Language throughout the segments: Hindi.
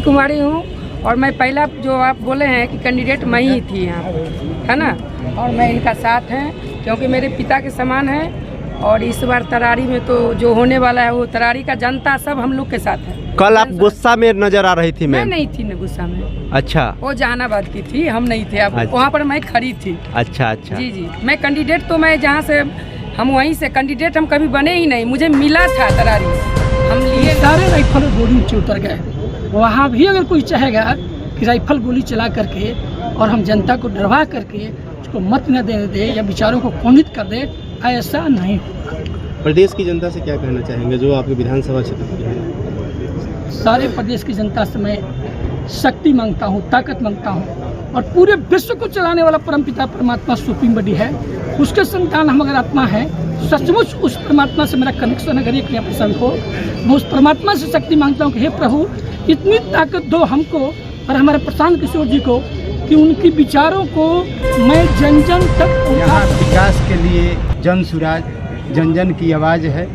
कुमारी हूँ और मैं पहला जो आप बोले हैं कि कैंडिडेट मैं ही थी यहाँ, है ना, और मैं इनका साथ हैं क्योंकि मेरे पिता के समान है। और इस बार तरारी में तो जो होने वाला है वो तरारी का जनता सब हम लोग के साथ है। कल आप गुस्सा में नजर आ रही थी। मैं नहीं थी न गुस्सा में। अच्छा, वो जहानाबाद की थी, हम नहीं थे। अब अच्छा। वहाँ पर मैं खड़ी थी। अच्छा अच्छा। जी जी, मैं कैंडिडेट तो मैं जहाँ से हम वहीं से कैंडिडेट हम कभी बने ही नहीं, मुझे मिला था तरारी, हम लिए सारे राइफल गोली नीचे उतर गए। वहाँ भी अगर कोई चाहेगा कि राइफल गोली चला करके और हम जनता को डरवा करके उसको मत न देने दे या विचारों को कोंडित कर दे, ऐसा नहीं होगा। प्रदेश की जनता से क्या कहना चाहेंगे जो आपके विधानसभा क्षेत्र की है? सारे प्रदेश की जनता से मैं शक्ति मांगता हूँ, ताकत मांगता हूँ, और पूरे विश्व को चलाने वाला परमपिता परमात्मा सुप्रीम बॉडी है, उसके संतान हम अगर आत्मा है, सचमुच उस परमात्मा से मेरा कनेक्शन अगर एक प्रसन्न हो, मैं उस परमात्मा से शक्ति मांगता हूँ कि हे प्रभु इतनी ताकत दो हमको और हमारे प्रशांत किशोर जी को कि उनकी विचारों को मैं जन जन तक यहाँ विकास के लिए जन सुराज जन जन की आवाज़ है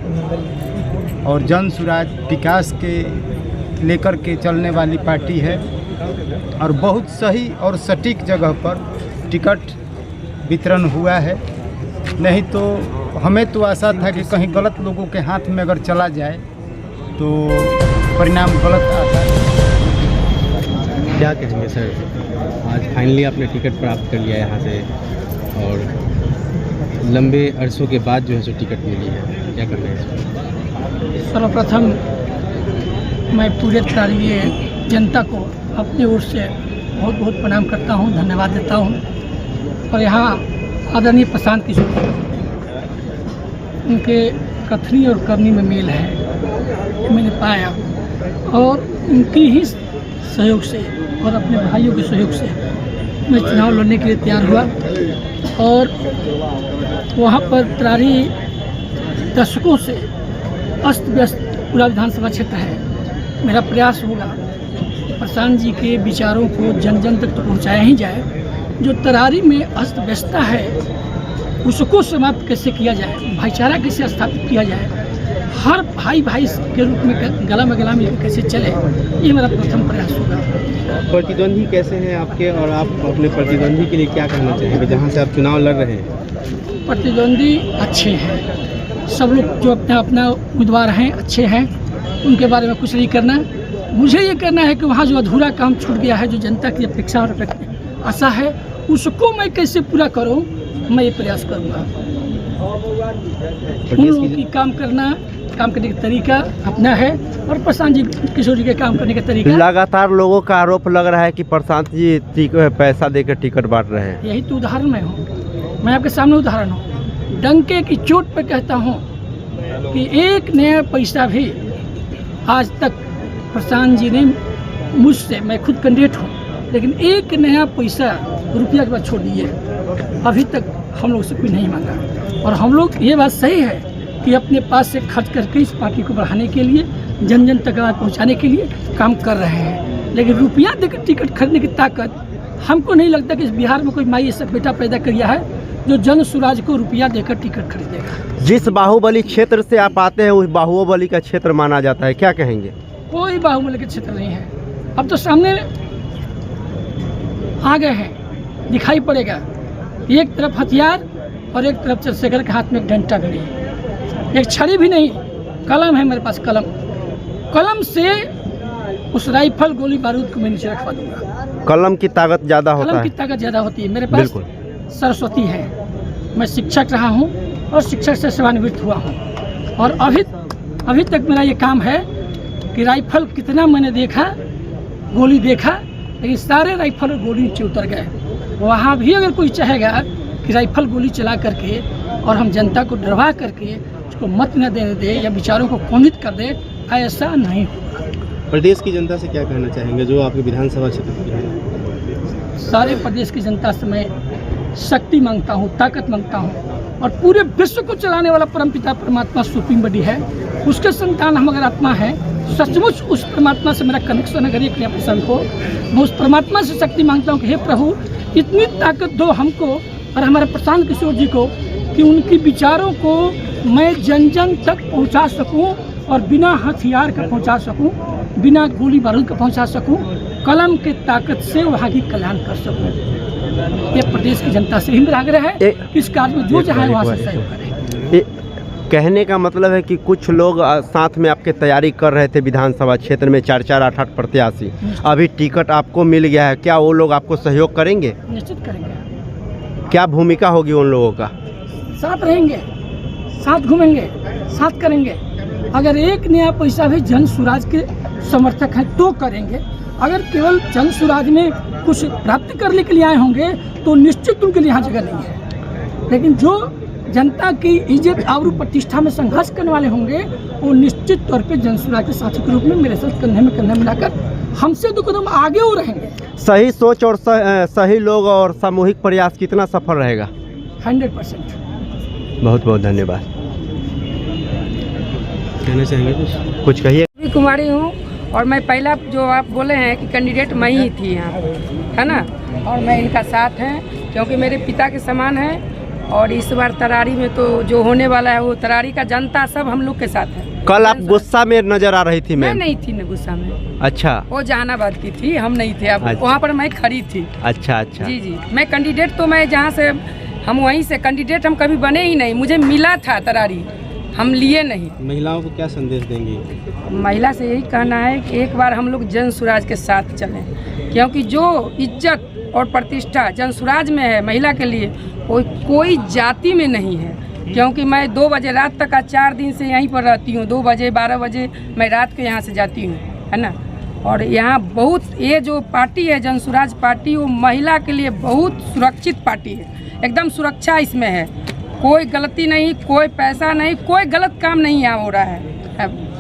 और जन सुराज विकास के लेकर के चलने वाली पार्टी है और बहुत सही और सटीक जगह पर टिकट वितरण हुआ है। नहीं तो हमें तो आशा था कि कहीं गलत लोगों के हाथ में अगर चला जाए तो परिणाम गलत आता है। क्या कहेंगे सर, आज फाइनली आपने टिकट प्राप्त कर लिया यहाँ से और लंबे अरसों के बाद जो है सो टिकट मिली है, क्या करना है इसमें? सर्वप्रथम मैं पूरे तरारी जनता को अपनी ओर से बहुत बहुत प्रणाम करता हूँ, धन्यवाद देता हूँ। और यहाँ आदरणीय प्रशांत किशोर उनके कथनी और करनी में मेल है, मैंने पाया, और उनकी ही सहयोग से और अपने भाइयों के सहयोग से मैं चुनाव लड़ने के लिए तैयार हुआ। और वहाँ पर तरारी दशकों से अस्त व्यस्त पूरा विधानसभा क्षेत्र है। मेरा प्रयास होगा प्रशांत जी के विचारों को जन जन तक तो पहुँचाया ही जाए। जो तरारी में अस्त व्यस्तता है उसको समाप्त कैसे किया जाए, भाईचारा कैसे स्थापित किया जाए, हर भाई भाई के रूप में गला में गला मिलकर कैसे चले, ये मेरा प्रथम प्रयास होगा। प्रतिद्वंदी कैसे हैं आपके और आप अपने प्रतिद्वंदी के लिए क्या कहना चाहेंगे जहाँ से आप चुनाव लड़ रहे हैं? प्रतिद्वंदी अच्छे हैं, सब लोग जो अपना अपना उम्मीदवार हैं अच्छे हैं, उनके बारे में कुछ नहीं करना। मुझे ये करना है कि वहाँ जो अधूरा काम छूट गया है, जो जनता की अपेक्षा और आशा है, उसको मैं कैसे पूरा करूँ, मैं ये प्रयास करूँगा। उन लोगों की काम करने का तरीका अपना है और प्रशांत जी किशोर जी के काम करने का तरीका। लगातार लोगों का आरोप लग रहा है कि प्रशांत जी पैसा देकर टिकट बांट रहे हैं। यही तो उदाहरण मैं हूँ, मैं आपके सामने उदाहरण हूँ। डंके की चोट पर कहता हूँ कि एक नया पैसा भी आज तक प्रशांत जी ने मुझसे, मैं खुद कैंडिडेट हूँ, लेकिन एक नया पैसा रुपया के बाद छोड़ दिए, अभी तक हम लोग से कोई नहीं मांगा। और हम लोग ये बात सही है कि अपने पास से खर्च करके इस पार्टी को बढ़ाने के लिए, जन जन तक आवाज़ पहुँचाने के लिए काम कर रहे हैं। लेकिन रुपया देकर टिकट खरीदने की ताकत हमको नहीं लगता कि इस बिहार में कोई माई ऐसा बेटा पैदा किया है जो जन सुराज को रुपया देकर टिकट खरीदेगा। जिस बाहुबली क्षेत्र से आप आते हैं उस बाहुबली का क्षेत्र माना जाता है, क्या कहेंगे? कोई बाहुबली का क्षेत्र नहीं है, अब तो सामने आ गए हैं, दिखाई पड़ेगा। एक तरफ हथियार और एक तरफ चंद्रशेखर के हाथ में एक डंडा भी नहीं, एक छड़ी भी नहीं, कलम है मेरे पास। कलम से उस राइफल गोली बारूद को मैं नीचे रखवा दूंगा। कलम की ताकत ज़्यादा होता है। कलम की ताकत ज़्यादा होती है। मेरे पास सरस्वती है, मैं शिक्षक रहा हूँ और शिक्षक से सेवानिवृत्त हुआ हूँ। और अभी तक मेरा ये काम है कि राइफल कितना मैंने देखा, गोली देखा, लेकिन सारे राइफल और गोली नीचे उतर गए। वहाँ भी अगर कोई चाहेगा कि राइफल गोली चला करके और हम जनता को डरवा करके उसको मत न देने दे या विचारों को कोंडित कर दे, ऐसा नहीं होगा। प्रदेश की जनता से क्या कहना चाहेंगे जो आपके विधानसभा क्षेत्र की है? सारे प्रदेश की जनता से मैं शक्ति मांगता हूँ, ताकत मांगता हूँ, और पूरे विश्व को चलाने वाला परमपिता परमात्मा सुप्रीम बॉडी है, उसके संतान हम अगर आत्मा है, सचमुच उस परमात्मा से मेरा कनेक्शन अगर एक प्रसन्न हो, मैं उस परमात्मा से शक्ति मांगता हूँ कि हे प्रभु इतनी ताकत दो हमको और हमारे प्रशांत किशोर जी को कि उनकी विचारों को मैं जन जन तक पहुँचा सकूँ और बिना हथियार का पहुँचा सकूँ। बिना गोली बारूद का पहुंचा सकूं, कलम के ताकत से वहाँ की कल्याण कर सकूं। ये प्रदेश की जनता से ही मेरा आग्रह है कि इस कार्य में जो चाहे वहाँ से सहयोग करें। कहने का मतलब है कि कुछ लोग साथ में आपके तैयारी कर रहे थे विधानसभा क्षेत्र में 4-4, 8-8 प्रत्याशी, अभी टिकट आपको मिल गया है, क्या वो लोग आपको सहयोग करेंगे? निश्चित करेंगे। क्या भूमिका होगी उन लोगों का? साथ रहेंगे, साथ घूमेंगे, साथ करेंगे। अगर एक नया पैसा भी जन सुराज के समर्थक हैं तो करेंगे। अगर केवल जन सुराज में कुछ प्राप्त करने के लिए आए होंगे तो निश्चित उनके लिए यहाँ जगह नहीं है। लेकिन जो जनता की इज्जत और प्रतिष्ठा में संघर्ष करने वाले होंगे वो निश्चित तौर पे जन सुराज के साथी के रूप में मेरे साथ कंधे में कंधा मिलाकर हमसे 2 कदम आगे हो रहेंगे। सही सोच और सही लोग और सामूहिक प्रयास कितना सफल रहेगा? 100%। बहुत बहुत धन्यवाद। कहना चाहेंगे कुछ कहिए। कुमारी हूँ और मैं पहला जो आप बोले हैं कि कैंडिडेट मैं ही थी यहाँ, है ना, और मैं इनका साथ हैं क्योंकि मेरे पिता के समान है। और इस बार तरारी में तो जो होने वाला है वो तरारी का जनता सब हम लोग के साथ है। कल आप गुस्सा में नजर आ रही थी। मैं नहीं थी न गुस्सा में। अच्छा, वो जहानाबाद की थी, हम नहीं थे। अब अच्छा। वहाँ पर मैं खड़ी थी। अच्छा अच्छा। जी जी, मैं कैंडिडेट तो मैं जहाँ से हम वहीं से कैंडिडेट हम कभी बने ही नहीं, मुझे मिला था तरारी, हम लिए नहीं। महिलाओं को क्या संदेश देंगे? महिला से यही कहना है कि एक बार हम लोग जन सुराज के साथ चलें, क्योंकि जो इज्जत और प्रतिष्ठा जन सुराज में है महिला के लिए कोई जाति में नहीं है। क्योंकि मैं 2 बजे रात तक 4 दिन से यहीं पर रहती हूँ। 2 बजे 12 बजे मैं रात को यहाँ से जाती हूँ, है ना। और यहाँ बहुत ये जो पार्टी है जन सुराज पार्टी, वो महिला के लिए बहुत सुरक्षित पार्टी है। एकदम सुरक्षा इसमें है, कोई गलती नहीं, कोई पैसा नहीं, कोई गलत काम नहीं यहाँ हो रहा है।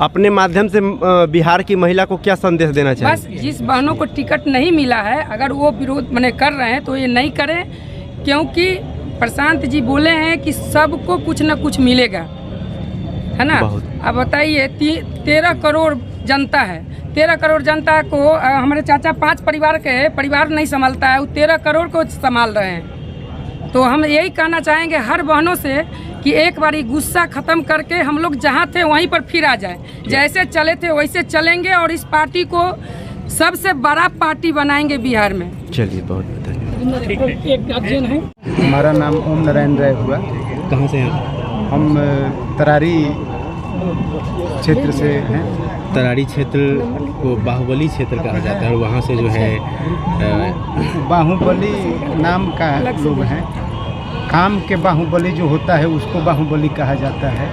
अपने माध्यम से बिहार की महिला को क्या संदेश देना चाहिए? बस जिस बहनों को टिकट नहीं मिला है, अगर वो विरोध मैंने कर रहे हैं तो ये नहीं करें, क्योंकि प्रशांत जी बोले हैं कि सबको कुछ न कुछ मिलेगा, है ना। अब बताइए 13 करोड़ जनता है, 13 करोड़ जनता को हमारे चाचा 5 परिवार के परिवार नहीं संभालता है, वो 13 करोड़ को संभाल रहे हैं। तो हम यही कहना चाहेंगे हर बहनों से कि एक बारी गुस्सा खत्म करके हम लोग जहाँ थे वहीं पर फिर आ जाएं। जैसे चले थे वैसे चलेंगे और इस पार्टी को सबसे बड़ा पार्टी बनाएंगे बिहार में। चलिए, बहुत धन्यवाद। एक गार्जियन है। हमारा नाम ओम नारायण राय हुआ। कहाँ से हैं? हम तरारी क्षेत्र से हैं। तरारी क्षेत्र को बाहुबली क्षेत्र कहा जाता है और वहाँ से जो है बाहुबली नाम का लोग हैं। काम के बाहुबली जो होता है उसको बाहुबली कहा जाता है।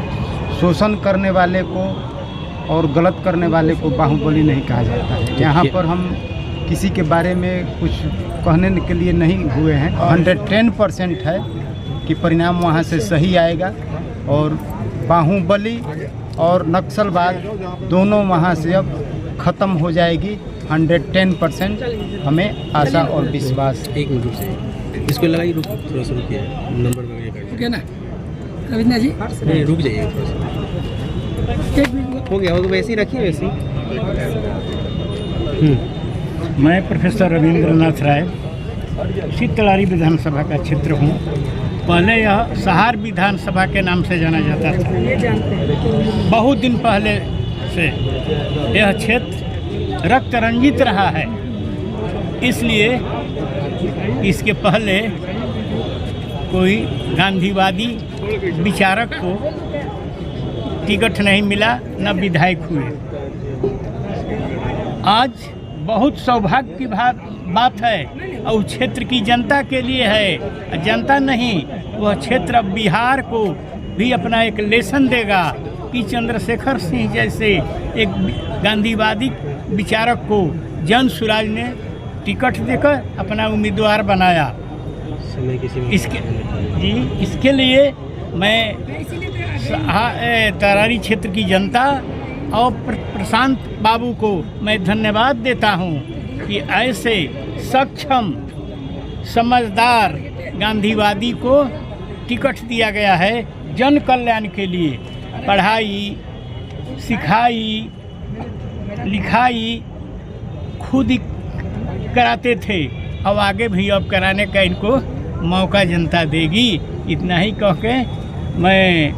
शोषण करने वाले को और गलत करने वाले को बाहुबली नहीं कहा जाता है। यहाँ पर हम किसी के बारे में कुछ कहने के लिए नहीं हुए हैं। 110% है कि परिणाम वहाँ से सही आएगा और बाहुबली और नक्सलवाद दोनों वहाँ से अब ख़त्म हो जाएगी। 110% हमें आशा और विश्वास। एक मिनट से इसको लगाइए, थोड़ा सा रुकिए, नंबर वगैरह ओके ना रविंद्र जी, नहीं रुक जाइए थोड़ा सा। हो गया, हो तो वैसे ही रखिए, वैसे ही। मैं प्रोफेसर रविंद्रनाथ राय, इसी तरारी विधानसभा का क्षेत्र हूँ। पहले यह सहार विधानसभा के नाम से जाना जाता था। बहुत दिन पहले से यह क्षेत्र रक्त रंजित रहा है, इसलिए इसके पहले कोई गांधीवादी विचारक को टिकट नहीं मिला, न विधायक हुए। आज बहुत सौभाग्य की बात है और क्षेत्र की जनता के लिए है। जनता नहीं, वह क्षेत्र अब बिहार को भी अपना एक लेसन देगा कि चंद्रशेखर सिंह जैसे एक गांधीवादी विचारक को जन सुराज ने टिकट देकर अपना उम्मीदवार बनाया। इसके लिए मैं तरारी क्षेत्र की जनता और प्रशांत बाबू को मैं धन्यवाद देता हूं कि ऐसे सक्षम समझदार गांधीवादी को टिकट दिया गया है जन कल्याण के लिए। पढ़ाई सिखाई लिखाई खुद ही कराते थे, अब आगे भी अब कराने का इनको मौका जनता देगी। इतना ही कह के मैं